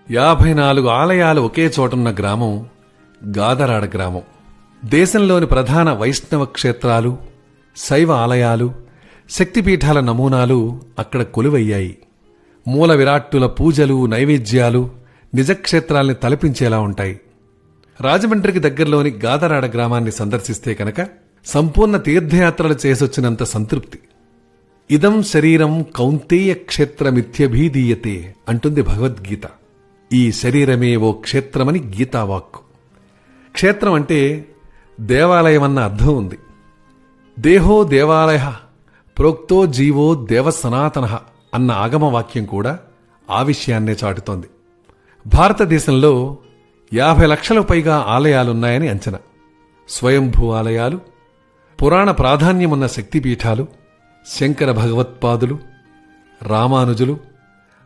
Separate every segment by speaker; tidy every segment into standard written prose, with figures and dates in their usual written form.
Speaker 1: 54 ఆలయాలు ఒకే చోటున్న గ్రామం గాదరాడ గ్రామం. దేశంలోని ప్రధాన వైష్ణవ క్షేత్రాలు, శైవ ఆలయాలు, శక్తిపీఠాల నమూనాలు అక్కడ కొలువయ్యాయి. మూల విరాట్టుల పూజలు, నైవేద్యాలు నిజక్షేత్రాల్ని తలపించేలా ఉంటాయి. రాజమండ్రికి దగ్గరలోని గాదరాడ గ్రామాన్ని సందర్శిస్తే కనుక సంపూర్ణ తీర్థయాత్రలు చేసొచ్చినంత సంతృప్తి. ఇదం శరీరం కౌంతేయ క్షేత్రమిత్యభీదీయతే అంటుంది భగవద్గీత. ఈ శరీరమే ఓ క్షేత్రమని గీతావాక్కు. క్షేత్రం అంటే దేవాలయమన్న అర్థం ఉంది. దేహో దేవాలయ ప్రోక్తో జీవో దేవ సనాతన అన్న ఆగమవాక్యం కూడా ఆ విషయాన్నే చాటుతోంది. భారతదేశంలో 50 లక్షలకు పైగా ఆలయాలున్నాయని అంచనా. స్వయంభూ ఆలయాలు, పురాణ ప్రాధాన్యమున్న శక్తిపీఠాలు, శంకర భగవత్పాదులు, రామానుజులు,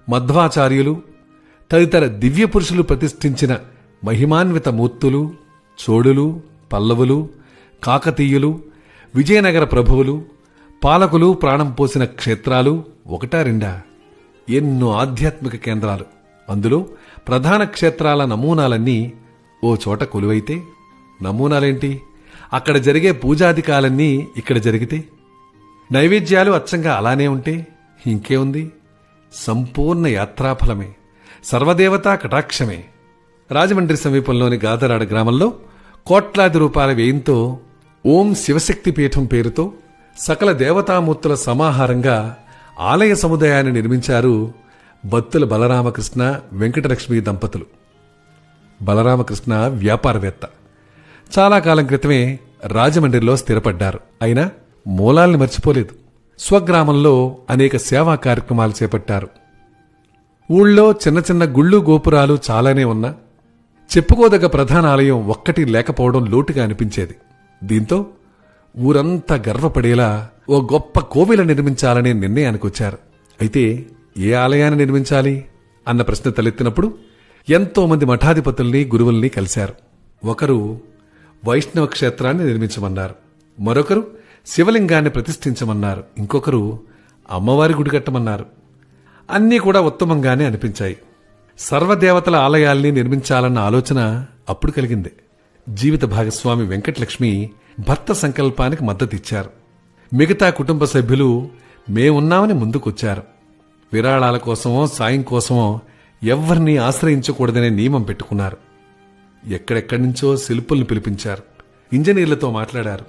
Speaker 1: మధ్వాచార్యులు తదితర దివ్యపురుషులు ప్రతిష్ఠించిన మహిమాన్విత మూర్తులు, చోళులు, పల్లవులు, కాకతీయులు, విజయనగర ప్రభువులు, పాలకులు ప్రాణం పోసిన క్షేత్రాలు ఒకటా రెండా? ఎన్నో ఆధ్యాత్మిక కేంద్రాలు. అందులో ప్రధాన క్షేత్రాల నమూనాలన్నీ ఓ చోట కొలువైతే నమూనాలేంటి? అక్కడ జరిగే పూజాధికాలన్నీ ఇక్కడ జరిగితే, నైవేద్యాలు అచ్చంగా అలానే ఉంటే ఇంకేముంది? సంపూర్ణ యాత్రాఫలమే, సర్వదేవతా కటాక్షమే. రాజమండ్రి సమీపంలోని గాదరాడ గ్రామంలో కోట్లాది రూపాయల వ్యయంతో ఓం శివశక్తి పీఠం పేరుతో సకల దేవతామూర్తుల సమాహారంగా ఆలయ సముదాయాన్ని నిర్మించారు బత్తుల బలరామకృష్ణ, వెంకటలక్ష్మి దంపతులు. బలరామకృష్ణ వ్యాపారవేత్త. చాలా కాలం క్రితమే రాజమండ్రిలో స్థిరపడ్డారు. అయినా మూలాల్ని మర్చిపోలేదు. స్వగ్రామంలో అనేక సేవా కార్యక్రమాలు చేపట్టారు. ఊళ్ళో చిన్న చిన్న గుళ్ళు గోపురాలు చాలానే ఉన్నా చెప్పుకోదగ్గ ప్రధాన ఆలయం ఒక్కటి లేకపోవడం లోటుగా అనిపించేది. దీంతో ఊరంతా గర్వపడేలా ఓ గొప్ప కోవిల నిర్మించాలనే నిర్ణయానికి వచ్చారు. అయితే ఏ ఆలయాన్ని నిర్మించాలి అన్న ప్రశ్న తలెత్తినప్పుడు ఎంతో మంది మఠాధిపతుల్ని, గురువుల్ని కలిశారు. ఒకరు వైష్ణవ క్షేత్రాన్ని నిర్మించమన్నారు, మరొకరు శివలింగాన్ని ప్రతిష్ఠించమన్నారు, ఇంకొకరు అమ్మవారి గుడి కట్టమన్నారు. అన్నీ కూడా ఉత్తమంగానే అనిపించాయి. సర్వదేవతల ఆలయాల్ని నిర్మించాలన్న ఆలోచన అప్పుడు కలిగింది. జీవిత భాగస్వామి వెంకటలక్ష్మి భర్త సంకల్పానికి మద్దతిచ్చారు. మిగతా కుటుంబ సభ్యులు మేమున్నామని ముందుకొచ్చారు. విరాళాల కోసమో సాయం కోసమో ఎవ్వరినీ ఆశ్రయించకూడదనే నియమం పెట్టుకున్నారు. ఎక్కడెక్కడి నుంచో శిల్పుల్ని పిలిపించారు, ఇంజనీర్లతో మాట్లాడారు.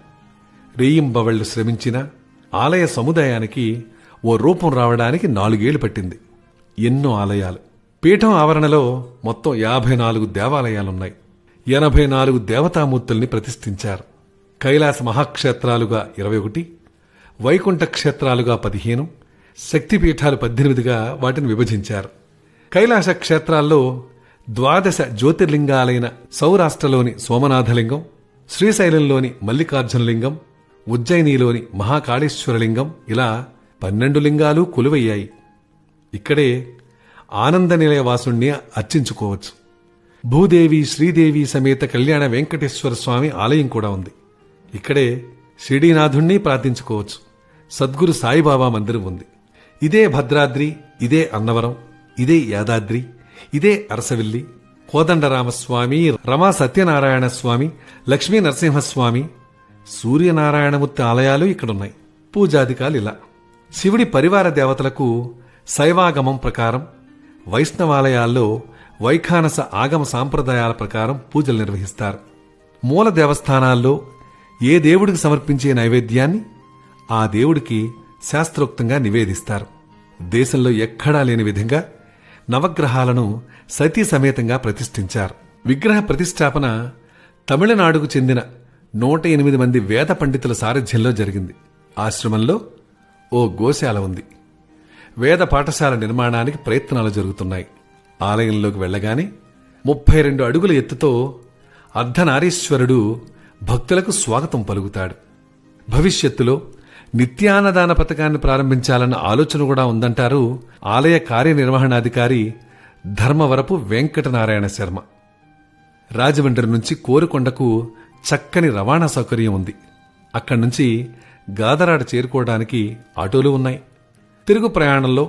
Speaker 1: రేయింబవళ్లు శ్రమించిన ఆలయ సముదాయానికి ఓ రూపం రావడానికి 4 ఏళ్లు పట్టింది. ఎన్నో ఆలయాలు. పీఠం ఆవరణలో మొత్తం 54 దేవాలయాలున్నాయి. 84 దేవతామూర్తుల్ని ప్రతిష్ఠించారు. కైలాస మహాక్షేత్రాలుగా 21, వైకుంఠ క్షేత్రాలుగా 15, శక్తిపీఠాలు 18గా వాటిని విభజించారు. కైలాస క్షేత్రాల్లో 12 జ్యోతిర్లింగాలైన సౌరాష్ట్రలోని సోమనాథలింగం, శ్రీశైలంలోని మల్లికార్జునలింగం, ఉజ్జయినిలోని మహాకాళేశ్వరలింగం ఇలా 12 లింగాలు కొలువయ్యాయి. ఇక్కడే ఆనంద నిలయవాసుణ్ణి అర్చించుకోవచ్చు. భూదేవి, శ్రీదేవి సమేత కళ్యాణ వెంకటేశ్వర స్వామి ఆలయం కూడా ఉంది. ఇక్కడే షిరిడీనాథుణ్ణి ప్రార్థించుకోవచ్చు. సద్గురు సాయిబాబా మందిరం ఉంది. ఇదే భద్రాద్రి, ఇదే అన్నవరం, ఇదే యాదాద్రి, ఇదే అరసవిల్లి, కోదండరామస్వామి, రమా సత్యనారాయణ స్వామి, లక్ష్మీ నరసింహస్వామి, సూర్యనారాయణమూర్తి ఆలయాలు ఇక్కడున్నాయి. పూజాధికాలు ఇలా. శివుడి పరివార దేవతలకు శైవాగమం ప్రకారం, వైష్ణవాలయాల్లో వైఖానస ఆగమ సాంప్రదాయాల ప్రకారం పూజలు నిర్వహిస్తారు. మూల దేవస్థానాల్లో ఏ దేవుడికి సమర్పించే నైవేద్యాన్ని ఆ దేవుడికి శాస్త్రోక్తంగా నివేదిస్తారు. దేశంలో ఎక్కడా లేని విధంగా నవగ్రహాలను సతీ సమేతంగా ప్రతిష్ఠించారు. విగ్రహ ప్రతిష్టాపన తమిళనాడుకు చెందిన 108 మంది వేద పండితుల సారథ్యంలో జరిగింది. ఆశ్రమంలో ఓ గోశాల ఉంది. వేద పాఠశాల నిర్మాణానికి ప్రయత్నాలు జరుగుతున్నాయి. ఆలయంలోకి వెళ్లగానే 32 అడుగుల ఎత్తుతో అర్ధనారీశ్వరుడు భక్తులకు స్వాగతం పలుకుతాడు. భవిష్యత్తులో నిత్యాన్నదాన పథకాన్ని ప్రారంభించాలన్న ఆలోచన కూడా ఉందంటారు ఆలయ కార్యనిర్వహణాధికారి ధర్మవరపు వెంకటనారాయణ శర్మ. రాజమండ్రి నుంచి కోరుకొండకు చక్కని రవాణా సౌకర్యం ఉంది. అక్కడి నుంచి గాదరాడ చేరుకోవడానికి ఆటోలు ఉన్నాయి. తిరుగు ప్రయాణంలో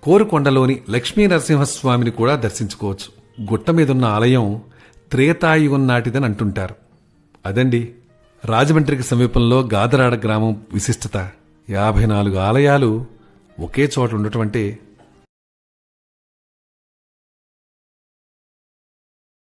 Speaker 1: కోరుకొండలోని లక్ష్మీ నరసింహస్వామిని కూడా దర్శించుకోవచ్చు. గుట్ట మీదున్న ఆలయం త్రేతాయుగం నాటిదని అంటుంటారు. అదండి రాజమండ్రికి సమీపంలో గాదరాడ గ్రామం విశిష్టత. 54 ఆలయాలు ఒకే చోట ఉండటం అంటే